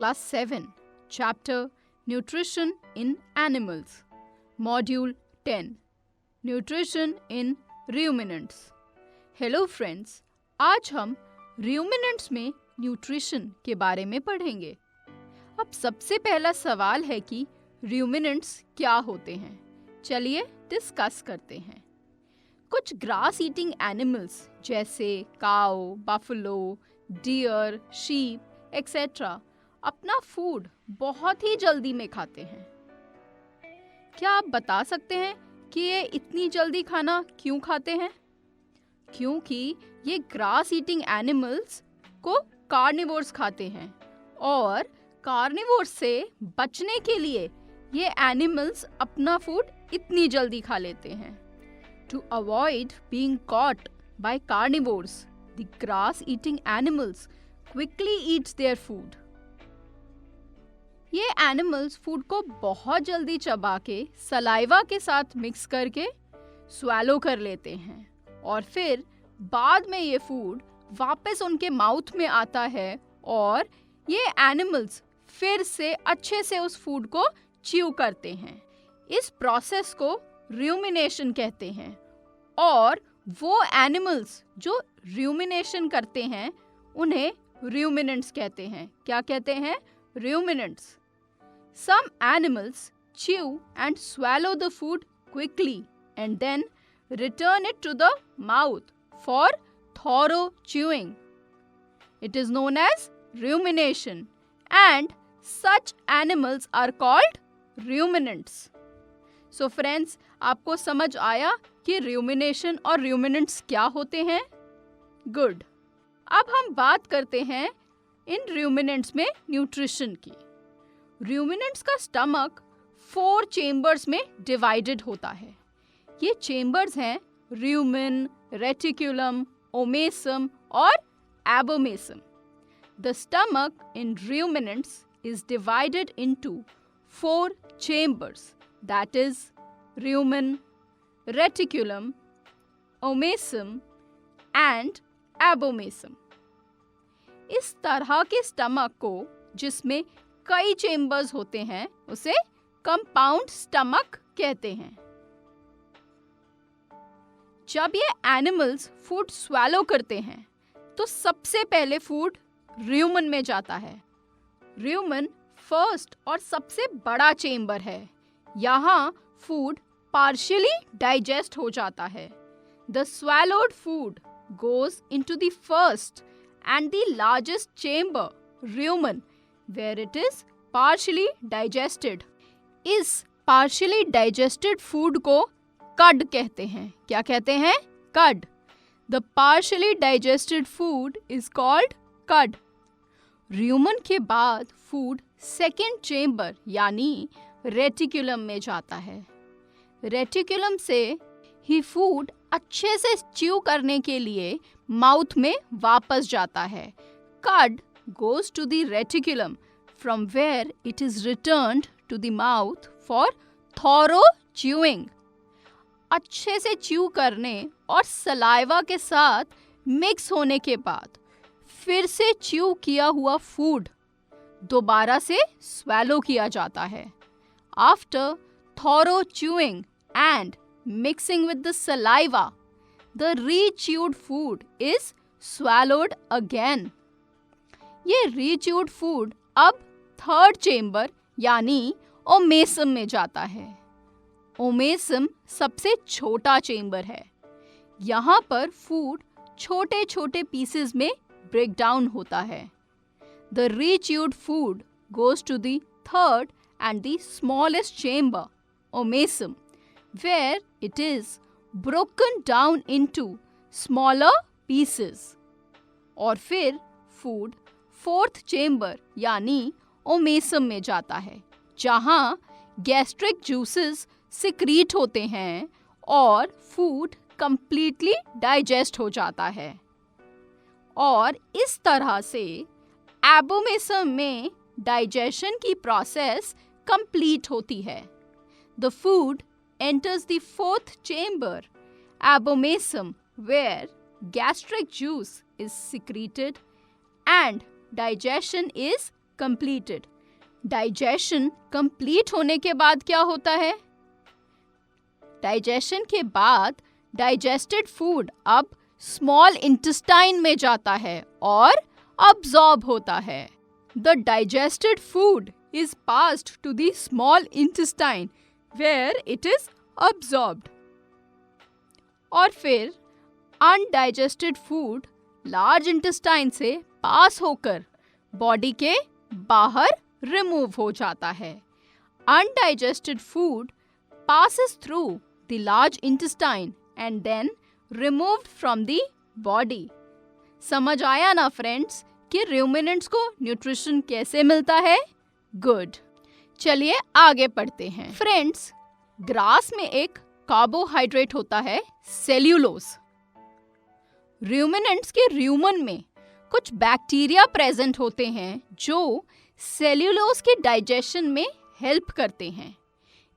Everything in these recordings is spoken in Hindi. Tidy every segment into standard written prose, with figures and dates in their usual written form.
Class 7, Chapter Nutrition in Animals, Module 10, Nutrition in Ruminants. Hello friends, आज हम ruminants में न्यूट्रिशन के बारे में पढ़ेंगे। अब सबसे पहला सवाल है कि ruminants क्या होते हैं। चलिए डिस्कस करते हैं। कुछ ग्रास ईटिंग एनिमल्स जैसे काऊ, बफलो, डियर, शीप एक्सेट्रा अपना फूड बहुत ही जल्दी में खाते हैं। क्या आप बता सकते हैं कि ये इतनी जल्दी खाना क्यों खाते हैं? क्योंकि ये ग्रास ईटिंग एनिमल्स को कार्निवोर्स खाते हैं और कार्निवोर्स से बचने के लिए ये एनिमल्स अपना फूड इतनी जल्दी खा लेते हैं। To avoid being caught by carnivores, the grass-eating animals quickly eat their food. ये एनिमल्स फूड को बहुत जल्दी चबा के सलाइवा के साथ मिक्स करके स्वैलो कर लेते हैं और फिर बाद में ये फूड वापस उनके माउथ में आता है और ये एनिमल्स फिर से अच्छे से उस फूड को च्यू करते हैं। इस प्रोसेस को रूमिनेशन कहते हैं और वो एनिमल्स जो रूमिनेशन करते हैं उन्हें रूमिनेंट्स कहते हैं। क्या कहते हैं? Ruminants. Some animals chew and swallow the food quickly and then return it to the mouth for thorough chewing. It is known as rumination and such animals are called ruminants. So friends, आपको समझ आया कि rumination और ruminants क्या होते हैं? Good. अब हम बात करते हैं इन ruminants में न्यूट्रिशन की। रूमिनेंट्स का स्टमक 4 चेम्बर्स में डिवाइडेड होता है। ये चेम्बर्स हैं रूमेन, रेटिकुलम, ओमेसम और abomasum. The stomach in ruminants is divided into 4 chambers, that is rumen, reticulum, omasum and abomasum. इस तरह के स्टमक को, जिसमें कई चेम्बर्स होते हैं, उसे कंपाउंड स्टमक कहते हैं। जब ये एनिमल्स फूड स्वैलो करते हैं तो सबसे पहले फूड रूमन में जाता है। रूमन फर्स्ट और सबसे बड़ा चेम्बर है। यहाँ फूड पार्शियली डाइजेस्ट हो जाता है। The swallowed food goes into the first and the largest chamber, rumen, where it is partially digested. इस partially digested food को cud कहते हैं। क्या कहते हैं? Cud. The partially digested food is called cud. Roman के बाद फूड सेकेंड चेम्बर यानी रेटिकुलम में जाता है। रेटिकुलम से ही फूड अच्छे से च्यू करने के लिए माउथ में वापस जाता है। Cud goes to the reticulum from where it is returned to the mouth for thorough chewing. अच्छे से च्यू करने और सलाइवा के साथ मिक्स होने के बाद फिर से च्यू किया हुआ फूड दोबारा से स्वैलो किया जाता है। After thorough chewing and mixing with the saliva, the re-chewed food is swallowed again. ये रीच्यूड फूड अब थर्ड चेम्बर यानी ओमेसम में जाता है। ओमेसम सबसे छोटा चेम्बर है। यहाँ पर फूड छोटे छोटे पीसेस में ब्रेक डाउन होता है। The rechewed food goes to the third and the smallest chamber, omasum, where it is broken down into smaller pieces. और फिर फूड फोर्थ चेम्बर यानी ओमेसम में जाता है, जहाँ गैस्ट्रिक जूसेस सिक्रीट होते हैं और फूड कंप्लीटली डाइजेस्ट हो जाता है। और इस तरह से एबोमेसम में डाइजेशन की प्रोसेस कंप्लीट होती है। The food enters the fourth chamber, abomasum, where gastric juice is secreted and digestion is completed. Digestion complete होने के बाद क्या होता है? Digestion के बाद digested food अब small intestine में जाता है और absorb होता है. The digested food is passed to the small intestine where it is absorbed. और फिर undigested food large intestine से पास होकर बॉडी के बाहर रिमूव हो जाता है. Undigested food passes through the large intestine and then removed from the body. समझ आया ना फ्रेंड्स कि ruminants को न्यूट्रिशन कैसे मिलता है? गुड. चलिए आगे पढ़ते हैं. फ्रेंड्स, ग्रास में एक कार्बोहाइड्रेट होता है सेल्यूलोज. ruminants के rumen में कुछ बैक्टीरिया प्रेजेंट होते हैं जो सेल्यूलोज के डाइजेशन में हेल्प करते हैं.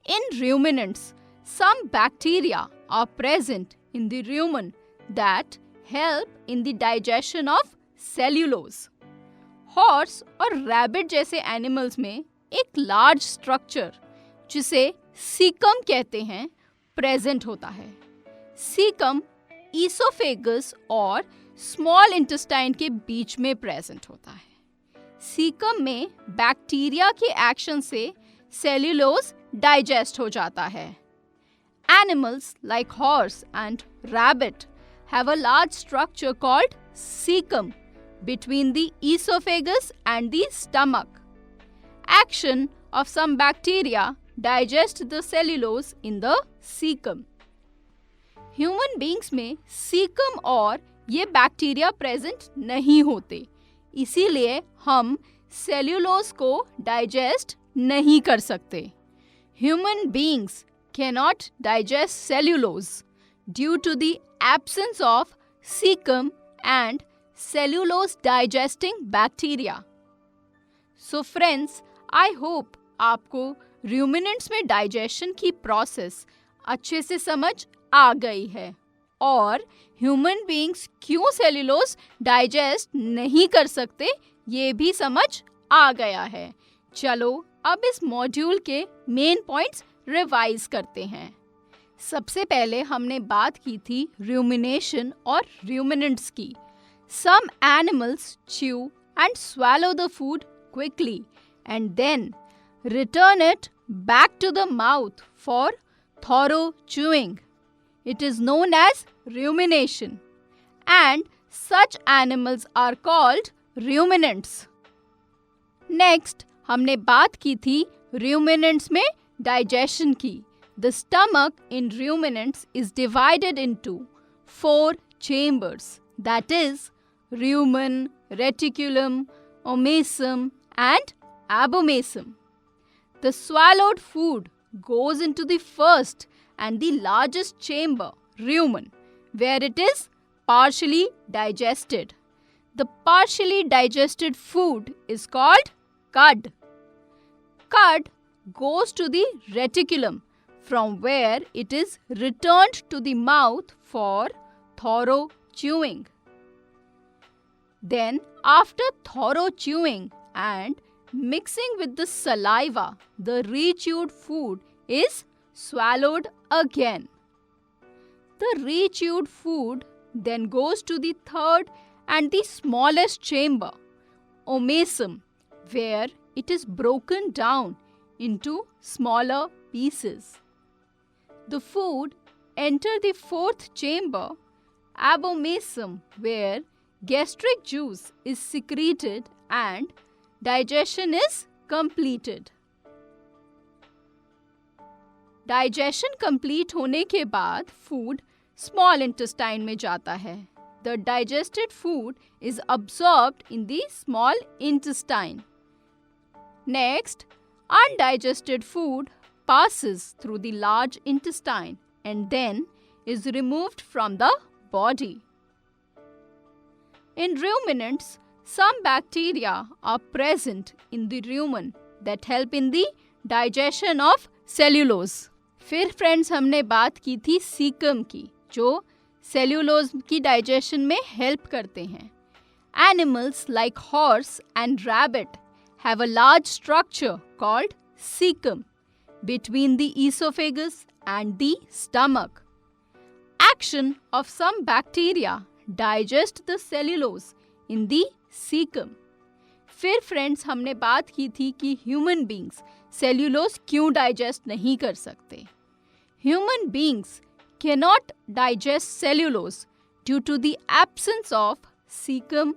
इन ruminants, some bacteria are present in the rumen that help in the digestion of cellulose. Horse और रैबिट जैसे एनिमल्स में एक लार्ज स्ट्रक्चर जिसे सीकम कहते हैं प्रेजेंट होता है. सीकम ईसोफेगस और स्मॉल इंटेस्टाइन के बीच में प्रेजेंट होता है. सीकम में बैक्टीरिया के एक्शन से सेल्यूलोज डाइजेस्ट हो जाता है. Animals like horse and rabbit have a large structure called caecum between the esophagus and the stomach. Action of some bacteria digest the cellulose in the cecum. Human beings में cecum और ये बैक्टीरिया प्रेजेंट नहीं होते, इसीलिए हम सेल्यूलोज को डाइजेस्ट नहीं कर सकते. Human beings cannot digest cellulose due to the absence of cecum and cellulose digesting bacteria. So friends, I hope आपको ruminants में digestion की process अच्छे से समझ आ गई है और human beings क्यों cellulose digest नहीं कर सकते ये भी समझ आ गया है. चलो अब इस मॉड्यूल के मेन पॉइंट्स रिवाइज करते हैं. सबसे पहले हमने बात की थी rumination और ruminants की. Some animals chew and swallow the food quickly and then return it back to the mouth for thorough chewing. It is known as rumination, and such animals are called ruminants. Next, हमने बात की थी ruminants में digestion की. The stomach in ruminants is divided into 4 chambers, that is, rumen, reticulum, omasum and abomasum. The swallowed food goes into the first and the largest chamber, rumen, where it is partially digested. The partially digested food is called cud. Cud goes to the reticulum, from where it is returned to the mouth for thorough chewing. Then, after thorough chewing and mixing with the saliva, the rechewed food is swallowed again. The rechewed food then goes to the third and the smallest chamber, omasum, where it is broken down into smaller pieces. The food enters the fourth chamber, abomasum, where gastric juice is secreted and digestion is completed. Digestion complete होने के बाद food small intestine में जाता है. The digested food is absorbed in the small intestine. Next, undigested food passes through the large intestine and then is removed from the body. In ruminants, some bacteria are present in the rumen that help in the digestion of cellulose. फिर फ्रेंड्स हमने बात की थी सीकम की जो सेल्यूलोज की डाइजेशन में हेल्प करते हैं. Animals like horse and rabbit have a large structure called cecum between the esophagus and the stomach. Action of some bacteria digest the cellulose in the cecum. फिर फ्रेंड्स हमने बात की थी कि ह्यूमन बींग्स सेल्यूलोज क्यों डाइजेस्ट नहीं कर सकते. Human beings cannot digest cellulose due to the absence of cecum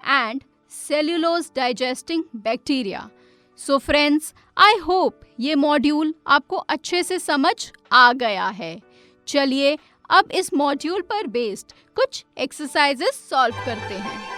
and cellulose digesting bacteria. So friends, I hope ये मॉड्यूल आपको अच्छे से समझ आ गया है. चलिए अब इस मॉड्यूल पर बेस्ड कुछ एक्सरसाइजेस सॉल्व करते हैं.